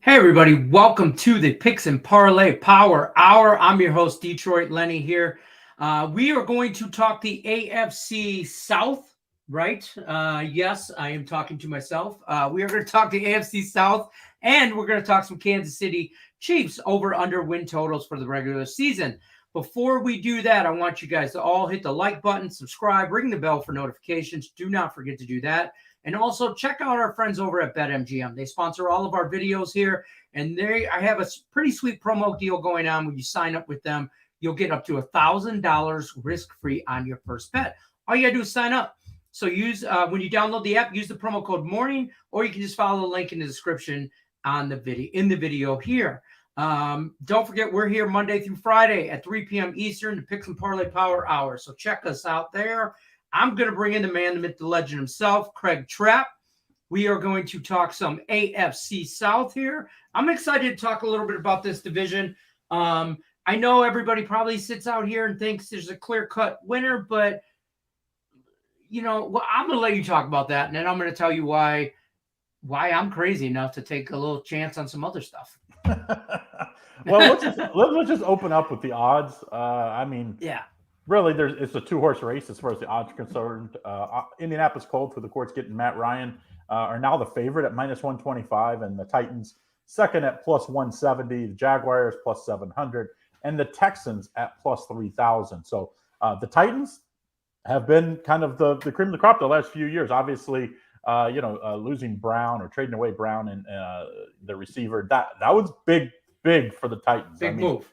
Hey everybody, welcome to the Picks and Parlay Power Hour. I'm your host, Detroit Lenny here. We are going to talk the AFC South, right? Yes, I am talking to myself. We are going to talk the AFC South, and we're going to talk some Kansas City Chiefs over/under win totals for the regular season. Before we do that, I want you guys to all hit the like button, subscribe, ring the bell for notifications. Do not forget to do that. And also check out our friends over at BetMGM. They sponsor all of our videos here, and I have a pretty sweet promo deal going on. When you sign up with them, you'll get up to $1,000 risk-free on your first bet. All you gotta do is sign up. So use when you download the app, use the promo code MORNING, or you can just follow the link in the description on the video here. Don't forget, we're here Monday through Friday at 3 p.m. Eastern to Picks and Parlay Power Hour. So check us out there. I'm going to bring in the man, the myth, the legend himself, Craig Trapp. We are going to talk some AFC South here. I'm excited to talk a little bit about this division. I know everybody probably sits out here and thinks there's a clear-cut winner, but, I'm going to let you talk about that, and then I'm going to tell you why I'm crazy enough to take a little chance on some other stuff. Well, let's just open up with the odds. Yeah. Really, it's a two-horse race as far as the odds are concerned. Indianapolis Colts, with the Colts getting Matt Ryan, are now the favorite at -125, and the Titans second at +170. The Jaguars +700, and the Texans at +3,000. So the Titans have been kind of the cream of the crop the last few years. Obviously, losing Brown or trading away Brown and the receiver, that was big for the Titans. Big move.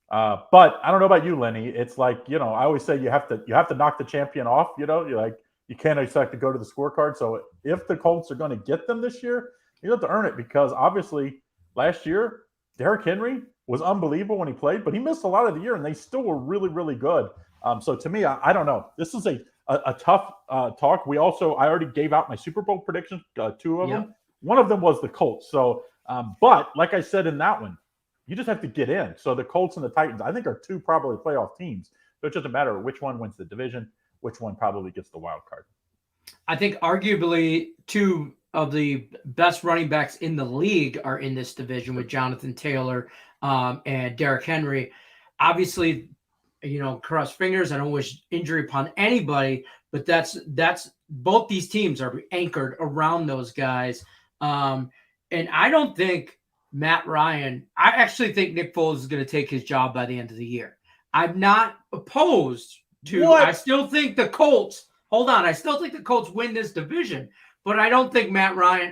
But I don't know about you, Lenny. It's like, I always say you have to knock the champion off. You can't expect to go to the scorecard. So if the Colts are going to get them this year, you have to earn it, because obviously last year Derrick Henry was unbelievable when he played, but he missed a lot of the year, and they still were really, really good. So to me, I don't know. This is a tough talk. I already gave out my Super Bowl predictions, two of them. One of them was the Colts. So, but like I said in that one, you just have to get in. So the Colts and the Titans, I think, are two probably playoff teams. So it doesn't matter which one wins the division, which one probably gets the wild card. I think arguably two of the best running backs in the league are in this division with Jonathan Taylor and Derrick Henry. Obviously, cross fingers. I don't wish injury upon anybody, but that's both these teams are anchored around those guys. And I don't think Matt Ryan, I actually think Nick Foles is going to take his job by the end of the year. I'm not opposed to, I still think the Colts, I still think the Colts win this division, but I don't think Matt Ryan,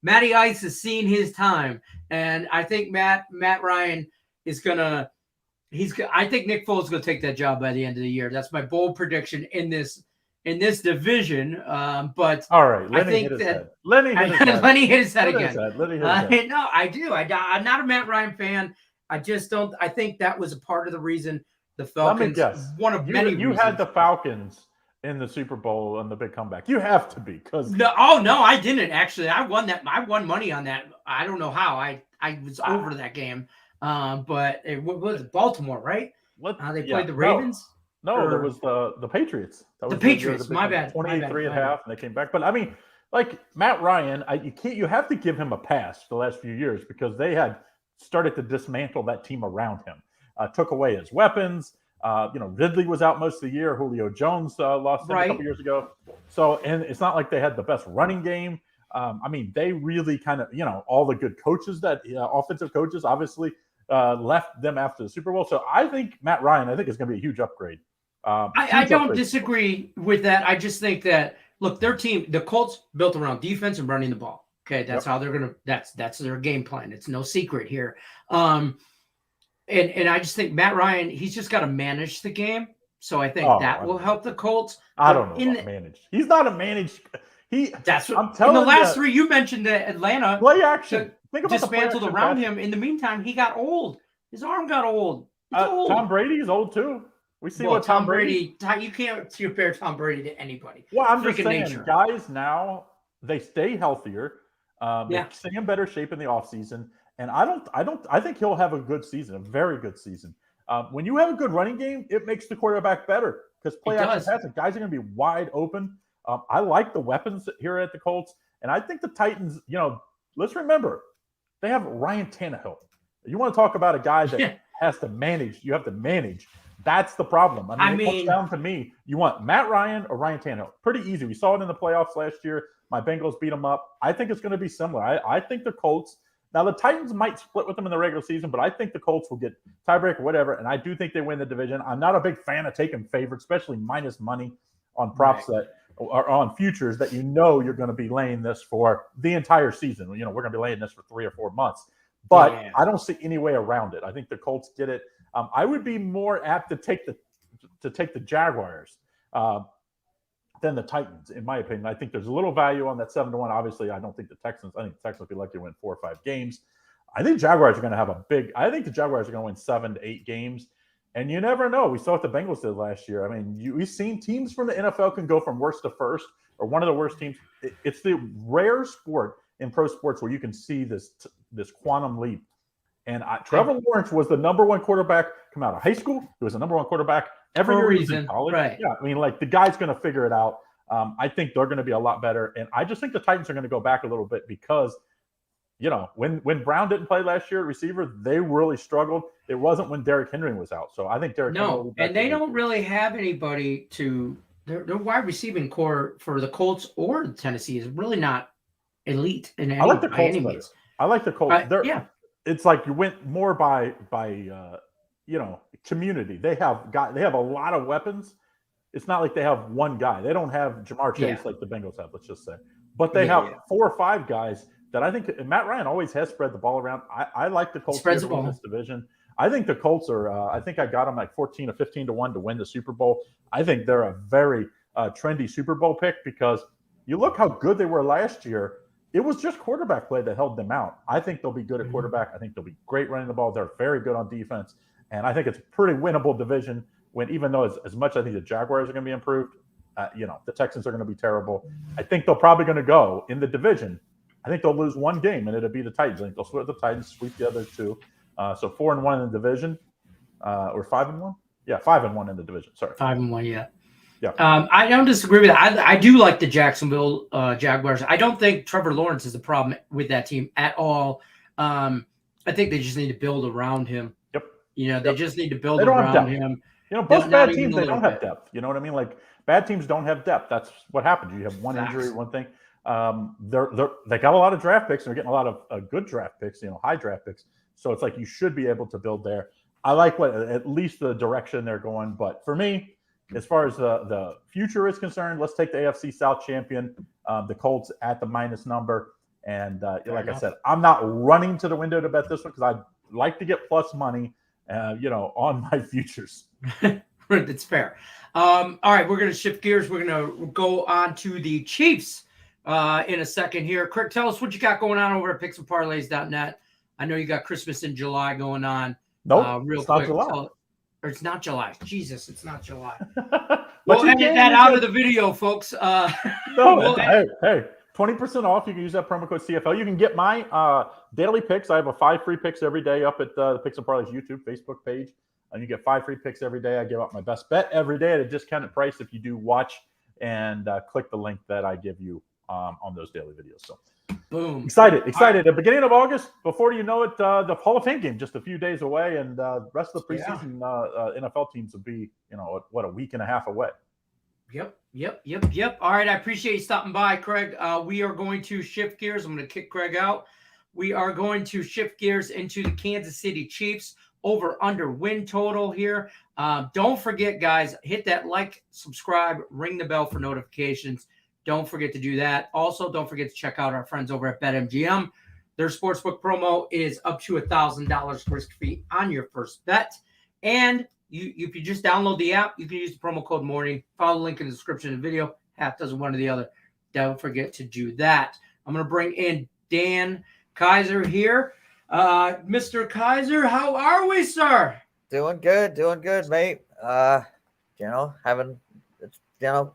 Matty Ice has seen his time, and I think Matt Ryan is going to, I think Nick Foles is going to take that job by the end of the year. That's my bold prediction in this division. But all right, Lenny hit his head again. No, I do. I'm not a Matt Ryan fan. I just don't. I think that was a part of the reason the Falcons. One of many. You had the Falcons in the Super Bowl on the big comeback. You have to be, because no. Oh no, I didn't actually. I won that. I won money on that. I don't know how. I was over that game. But it was Baltimore, right? They played the Ravens. No, there was the Patriots. That was the Patriots. My bad. 23 and a half, and they came back. But I mean, like Matt Ryan, you have to give him a pass the last few years, because they had started to dismantle that team around him. Took away his weapons. Ridley was out most of the year. Julio Jones lost him a couple years ago. So, and it's not like they had the best running game. They really kind of, all the good coaches offensive coaches, obviously, left them after the Super Bowl. So I think Matt Ryan, is going to be a huge upgrade. I don't disagree with that. I just think that, look, their team, the Colts, built around defense and running the ball. Okay, that's how they're gonna. That's their game plan. It's no secret here. And I just think Matt Ryan, he's just got to manage the game. So I think that will help the Colts. I don't know about managed. He's not a managed. That's what I'm telling you. In the last three, you mentioned that Atlanta play action. Think about dismantled around him. In the meantime, he got old. His arm got old. Tom Brady's old too. We see what Tom Brady. You can't compare Tom Brady to anybody. Well, I'm just saying, guys now they stay healthier. They stay in better shape in the offseason. And I think he'll have a good season, a very good season. When you have a good running game, it makes the quarterback better, because play action passing, guys are going to be wide open. I like the weapons here at the Colts, and I think the Titans. Let's remember, They have Ryan Tannehill. You want to talk about a guy that has to manage? You have to manage. That's the problem. I mean, it comes down to me. You want Matt Ryan or Ryan Tannehill? Pretty easy. We saw it in the playoffs last year. My Bengals beat them up. I think it's going to be similar. I think the Colts. Now, the Titans might split with them in the regular season, but I think the Colts will get tiebreaker, whatever, and I do think they win the division. I'm not a big fan of taking favorites, especially minus money on props that are on futures that you're going to be laying this for the entire season. We're going to be laying this for 3 or 4 months. But I don't see any way around it. I think the Colts get it. I would be more apt to take the Jaguars than the Titans, in my opinion. I think there's a little value on that 7-1. Obviously, I think the Texans will be lucky to win 4 or 5 games. I think Jaguars are going to have I think the Jaguars are going to win 7 to 8 games. And you never know. We saw what the Bengals did last year. I mean, we've seen teams from the NFL can go from worst to first, or one of the worst teams. It's the rare sport in pro sports where you can see this quantum leap. And Trevor Lawrence was the number 1 quarterback come out of high school. He was the number 1 quarterback every year he was in college. Right. Yeah, I mean, like, the guy's going to figure it out. I think they're going to be a lot better. And I just think the Titans are going to go back a little bit because, when Brown didn't play last year at receiver, they really struggled. It wasn't when Derrick Henry was out. So I think Derrick Henry will be back. And they don't really have anybody their wide receiving core for the Colts or Tennessee is really not elite in any, I like the Colts any better. means. I like the Colts. It's like you went more by community. They have a lot of weapons. It's not like they have one guy. They don't have Jamar Chase like the Bengals have, let's just say. But they have 4 or 5 guys that I think – Matt Ryan always has spread the ball around. I like the Colts to win this division. I think the Colts are I think I got them like 14 or 15 to 1 to win the Super Bowl. I think they're a very trendy Super Bowl pick because you look how good they were last year. It was just quarterback play that held them out. I think they'll be good at quarterback. I think they'll be great running the ball. They're very good on defense. And I think it's a pretty winnable division when even though as much I think the Jaguars are going to be improved, the Texans are going to be terrible. I think they're probably going to go in the division. I think they'll lose 1 game, and it'll be the Titans. I think they'll split the Titans, sweep the other 2. So 4-1 in the division, or 5-1? Yeah, 5-1 in the division. Sorry, 5-1. Yeah. Yeah. I don't disagree with that. I do like the Jacksonville Jaguars. I don't think Trevor Lawrence is the problem with that team at all. I think they just need to build around him. Yep. They just need to build around him. Both bad teams, they don't have depth. You know what I mean? Like, bad teams don't have depth. That's what happens. You have one injury, one thing. They got a lot of draft picks, and they're getting a lot of good draft picks, high draft picks. So it's like you should be able to build there. I like at least the direction they're going. But for me, as far as the future is concerned, let's take the AFC South champion, the Colts at the minus number. And like I said, I'm not running to the window to bet this one because I'd like to get plus money, on my futures. That's fair. All right, we're going to shift gears. We're going to go on to the Chiefs in a second here. Craig, tell us what you got going on over at picksandparlays.net. I know you got Christmas in July going on. Nope, real it's quick. not July. Or it's not July. Jesus, it's not July. But we'll edit that out of the video, folks. Hey, 20% off. You can use that promo code CFL. You can get my daily picks. I have 5 free picks every day up at the Picks and Parlays YouTube, Facebook page. And you get 5 free picks every day. I give out my best bet every day at a discounted price if you do watch and click the link that I give you on those daily videos. So, boom. Excited. At the beginning of August, before you know it, the Hall of Fame game just a few days away, and the rest of the preseason NFL teams will be, a week and a half away. Yep. All right, I appreciate you stopping by, Craig. We are going to shift gears. I'm going to kick Craig out. We are going to shift gears into the Kansas City Chiefs over/under win total here. Don't forget, guys, hit that like, subscribe, ring the bell for notifications. Don't forget to do that. Also, don't forget to check out our friends over at BetMGM. Their sportsbook promo is up to $1,000 risk-free on your first bet. And if you just download the app, you can use the promo code MORNING. Follow the link in the description of the video. Half dozen one or the other. Don't forget to do that. I'm going to bring in Dan Kaiser here. Mr. Kaiser, how are we, sir? Doing good, mate.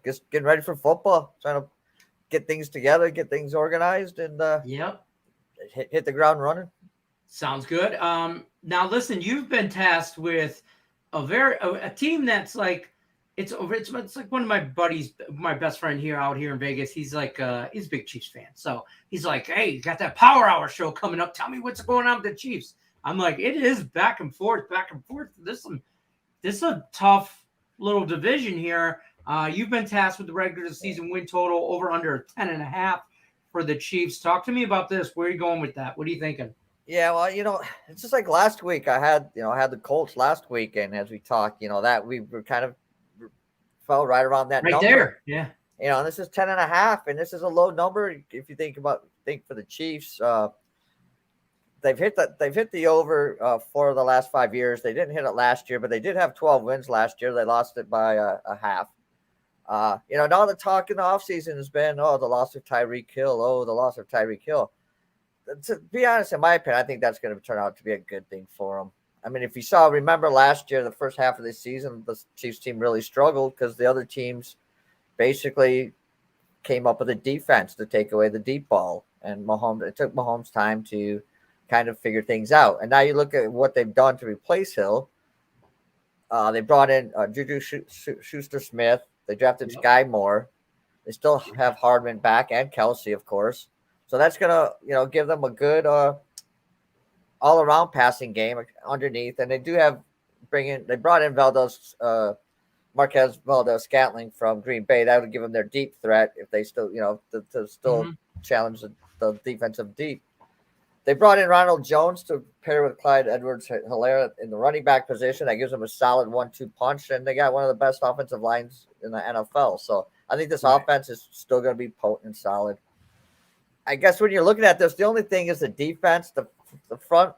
Just getting ready for football, trying to get things together, get things organized, and hit the ground running. Sounds good. Now listen, you've been tasked with a team that's like It's over. It's like one of my buddies, my best friend out here in Vegas. He's like, he's a big Chiefs fan. So he's like, hey, you got that Power Hour show coming up. Tell me what's going on with the Chiefs. I'm like, it is back and forth, back and forth. This is a tough little division here. You've been tasked with the regular season win total over under 10.5 for the Chiefs. Talk to me about this. Where are you going with that? What are you thinking? Yeah, well, it's just like last week. I had the Colts last week, and as we talked, that we were kind of fell right around that number. There. Yeah. This is 10.5, and this is a low number. If you think for the Chiefs, they've hit the over 4 of the last 5 years. They didn't hit it last year, but they did have 12 wins last year. They lost it by a half. Now the talk in the offseason has been, the loss of Tyreek Hill. The loss of Tyreek Hill. To be honest, in my opinion, I think that's going to turn out to be a good thing for them. I mean, if you remember last year, the first half of the season, the Chiefs team really struggled because the other teams basically came up with a defense to take away the deep ball. And it took Mahomes time to kind of figure things out. And now you look at what they've done to replace Hill. They brought in Juju Schuster-Smith. They drafted Sky Moore. They still have Hardman back and Kelsey, of course. So that's going to, give them a good all-around passing game underneath. And they brought in Marquez Valdez-Scantling from Green Bay. That would give them their deep threat if they still, to challenge the defensive deep. They brought in Ronald Jones to pair with Clyde Edwards-Helaire in the running back position. That gives them a solid 1-2 punch, and they got one of the best offensive lines in the NFL. So I think this offense is still going to be potent and solid. I guess when you're looking at this, the only thing is the defense. The front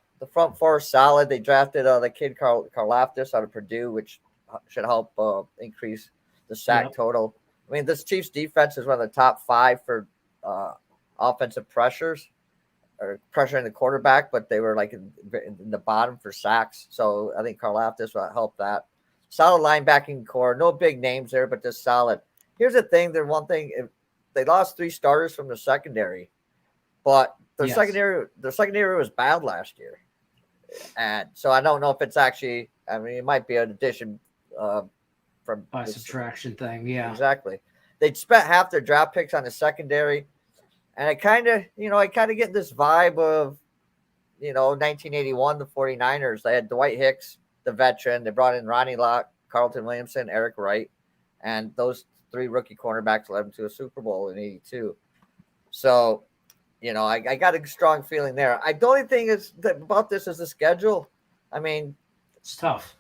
four is solid. They drafted the kid Karlaftis out of Purdue, which should help increase the sack total. I mean, this Chiefs defense is one of the top 5 for offensive pressures or pressuring the quarterback, but they were like in the bottom for sacks. So I think Karlaftis will help that. Solid linebacking core. No big names there, but just solid. Here's the thing. They lost 3 starters from the secondary. But their secondary was bad last year. And so I don't know if it's actually, it might be an addition from by subtraction thing. Yeah, exactly. They'd spent half their draft picks on the secondary. And I kind of get this vibe of, 1981, the 49ers. They had Dwight Hicks, the veteran. They brought in Ronnie Lott, Carlton Williamson, Eric Wright. And those 3 rookie cornerbacks led them to a Super Bowl in 82. So, I got a strong feeling there. The only thing about this is the schedule. I mean, it's tough.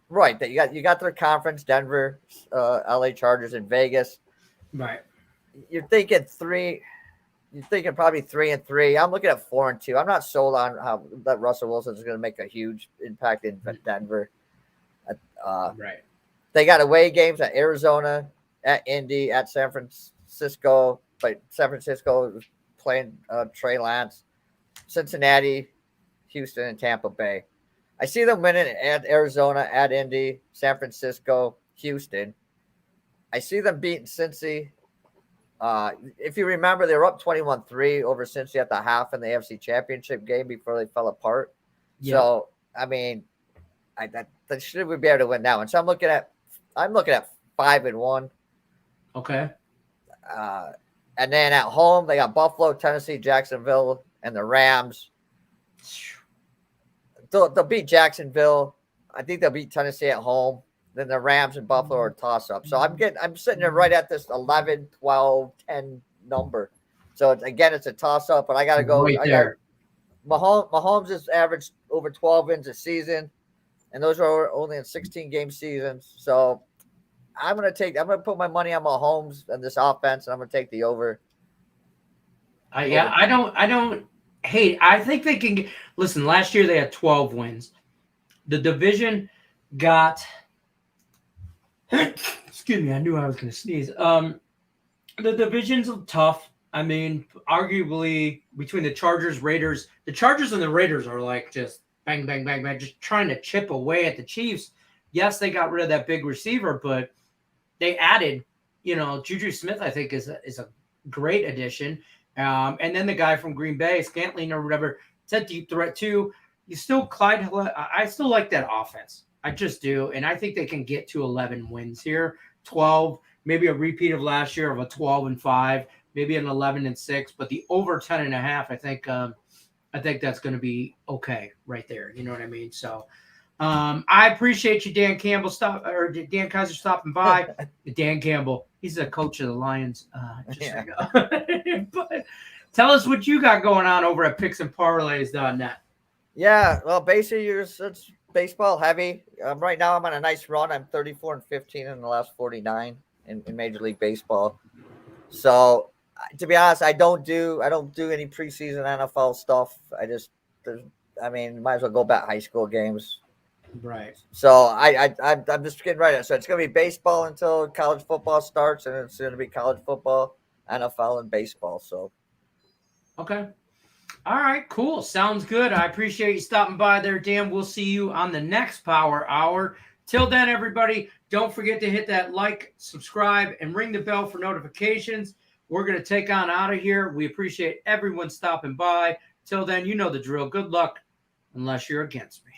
Right. That you got their conference, Denver, LA Chargers, and Vegas. Right. You're thinking probably 3-3. I'm looking at 4-2. I'm not sold on how that Russell Wilson is going to make a huge impact in Denver. Right. They got away games at Arizona, at Indy, at San Francisco, but San Francisco was playing Trey Lance, Cincinnati, Houston, and Tampa Bay. I see them winning at Arizona, at Indy, San Francisco, Houston. I see them beating Cincy. If you remember, they were up 21-3 over Cincy at the half in the AFC Championship game before they fell apart. Yeah. So, they should be able to win that one. So I'm looking at 5-1. Okay. And then at home, they got Buffalo, Tennessee, Jacksonville, and the Rams. They'll beat Jacksonville. I think they'll beat Tennessee at home. Then the Rams and Buffalo are toss-up. So I'm sitting there right at this 11, 12, 10 number. So it's a toss-up, but I got to go. Right there. Mahomes has averaged over 12 wins a season, and those are only in 16-game seasons. So I'm going to put my money on Mahomes and this offense, and I'm going to take the over. I don't hate. I think they can listen. Last year they had 12 wins. The division got. Excuse me. I knew I was going to sneeze. The division's tough. I mean, arguably between the Chargers, Raiders, the Chargers and the Raiders are like just bang, bang, bang, bang, just trying to chip away at the Chiefs. Yes, they got rid of that big receiver, but they added, Juju Smith, I think, is a great addition. And then the guy from Green Bay, Scantling or whatever, it's a deep threat too. You still I still like that offense. I just do. And I think they can get to 11 wins here, 12, maybe a repeat of last year of a 12-5, maybe an 11-6, but the over 10.5, I think that's going to be okay right there. You know what I mean? So I appreciate you, Dan Kaiser stopping by. Dan Campbell, he's the coach of the Lions. Just so you know. But tell us what you got going on over at picksandparlays.net. Yeah, well, basically, it's baseball heavy. Right now, I'm on a nice run. I'm 34-15 in the last 49 in Major League Baseball. So, to be honest, I don't do any preseason NFL stuff. Might as well go back high school games. Right. So I'm just getting ready. So it's gonna be baseball until college football starts, and it's gonna be college football, NFL, and baseball. So. Okay. All right, cool. Sounds good. I appreciate you stopping by there, Dan. We'll see you on the next Power Hour. Till then, everybody, don't forget to hit that like, subscribe, and ring the bell for notifications. We're going to take on out of here. We appreciate everyone stopping by. Till then, you know the drill. Good luck, unless you're against me.